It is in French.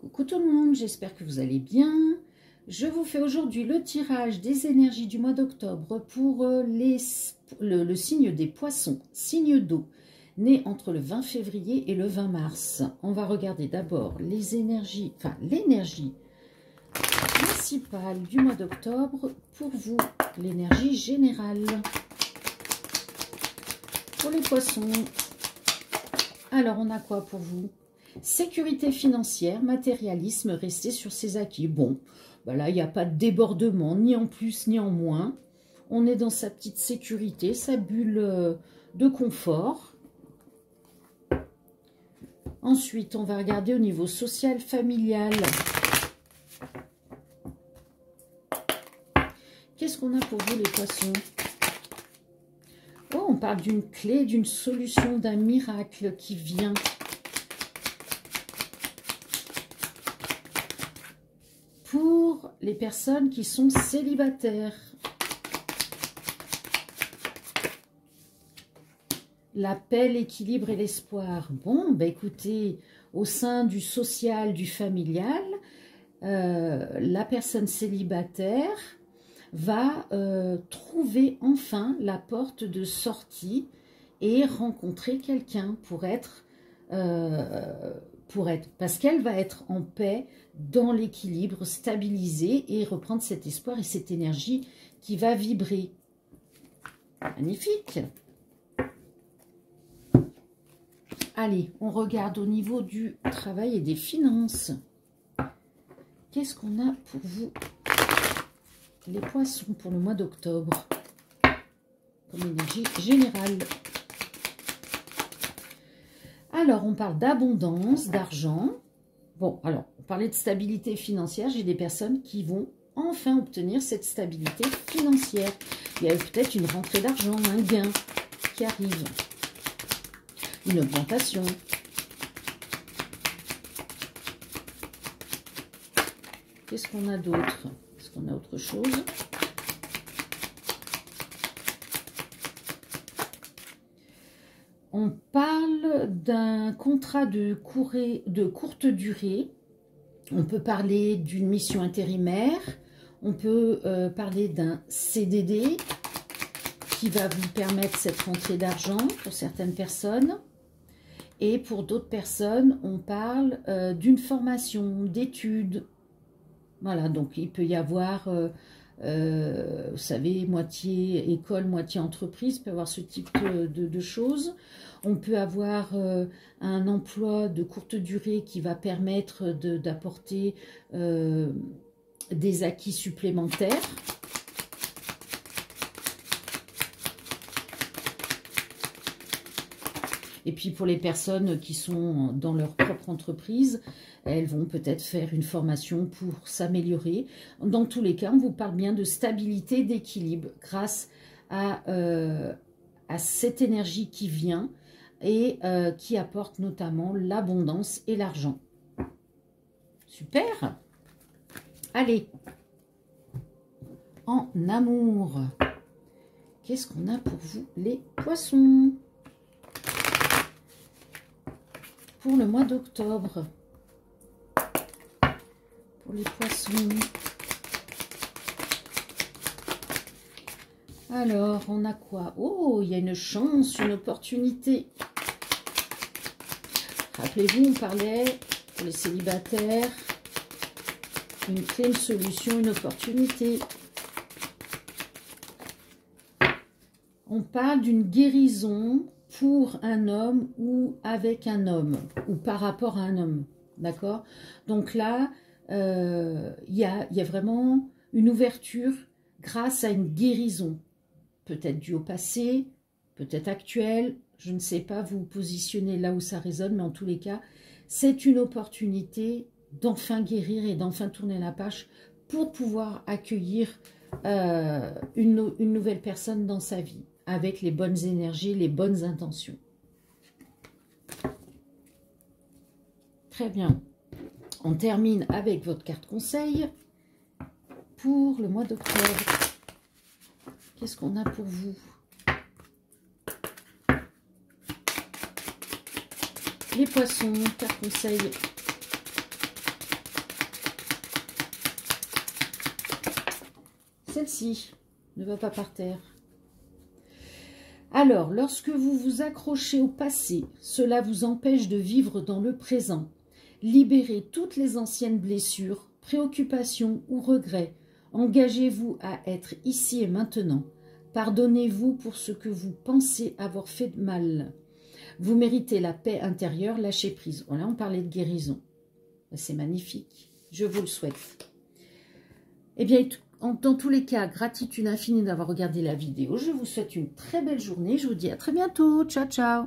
Coucou tout le monde, j'espère que vous allez bien. Je vous fais aujourd'hui le tirage des énergies du mois d'octobre pour le signe des poissons, signe d'eau, né entre le 20 février et le 20 mars. On va regarder d'abord les énergies, l'énergie principale du mois d'octobre pour vous, l'énergie générale. Pour les poissons, alors on a quoi pour vous? Sécurité financière, matérialisme, rester sur ses acquis. Bon, ben là, il n'y a pas de débordement, ni en plus ni en moins. On est dans sa petite sécurité, sa bulle de confort. Ensuite, on va regarder au niveau social, familial. Qu'est-ce qu'on a pour vous, les poissons? Oh, on parle d'une clé, d'une solution, d'un miracle qui vient. Pour les personnes qui sont célibataires. La paix, l'équilibre et l'espoir. Bon, ben écoutez, au sein du social, du familial, la personne célibataire va trouver enfin la porte de sortie et rencontrer quelqu'un parce qu'elle va être en paix, dans l'équilibre, stabilisée et reprendre cet espoir et cette énergie qui va vibrer. Magnifique. Allez, on regarde au niveau du travail et des finances. Qu'est-ce qu'on a pour vous, les poissons, pour le mois d'octobre, comme énergie générale? Alors, on parle d'abondance, d'argent. Bon, alors, on parlait de stabilité financière. J'ai des personnes qui vont enfin obtenir cette stabilité financière. Il y a peut-être une rentrée d'argent, un gain qui arrive. Une augmentation. Qu'est-ce qu'on a d'autre? Est-ce qu'on a autre chose? On parle d'un contrat de courte durée. On peut parler d'une mission intérimaire. On peut parler d'un CDD qui va vous permettre cette rentrée d'argent pour certaines personnes. Et pour d'autres personnes, on parle d'une formation, d'études. Voilà, donc il peut y avoir... vous savez, moitié école, moitié entreprise, peut avoir ce type de choses. On peut avoir un emploi de courte durée qui va permettre d'apporter des acquis supplémentaires. Et puis pour les personnes qui sont dans leur propre entreprise, elles vont peut-être faire une formation pour s'améliorer. Dans tous les cas, on vous parle bien de stabilité, d'équilibre grâce à cette énergie qui vient et qui apporte notamment l'abondance et l'argent. Super! Allez, en amour, qu'est-ce qu'on a pour vous, les poissons? Pour le mois d'octobre, pour les poissons. Alors, on a quoi? Oh, il y a une chance, une opportunité. Rappelez-vous, on parlait pour les célibataires, une clé, une solution, une opportunité. On parle d'une guérison pour un homme ou avec un homme, ou par rapport à un homme, d'accord? Donc là, il y a vraiment une ouverture grâce à une guérison, peut-être due au passé, peut-être actuelle, je ne sais pas, vous vous positionnez là où ça résonne, mais en tous les cas, c'est une opportunité d'enfin guérir et d'enfin tourner la page pour pouvoir accueillir une nouvelle personne dans sa vie, avec les bonnes énergies, les bonnes intentions. Très bien. On termine avec votre carte conseil pour le mois d'octobre. Qu'est-ce qu'on a pour vous? Les poissons, carte conseil celle-ci ne va pas par terre. Alors, lorsque vous vous accrochez au passé, cela vous empêche de vivre dans le présent. Libérez toutes les anciennes blessures, préoccupations ou regrets. Engagez-vous à être ici et maintenant. Pardonnez-vous pour ce que vous pensez avoir fait de mal. Vous méritez la paix intérieure, lâchez prise. Voilà, on parlait de guérison. C'est magnifique. Je vous le souhaite. Eh bien, dans tous les cas, gratitude infinie d'avoir regardé la vidéo. Je vous souhaite une très belle journée. Je vous dis à très bientôt. Ciao, ciao.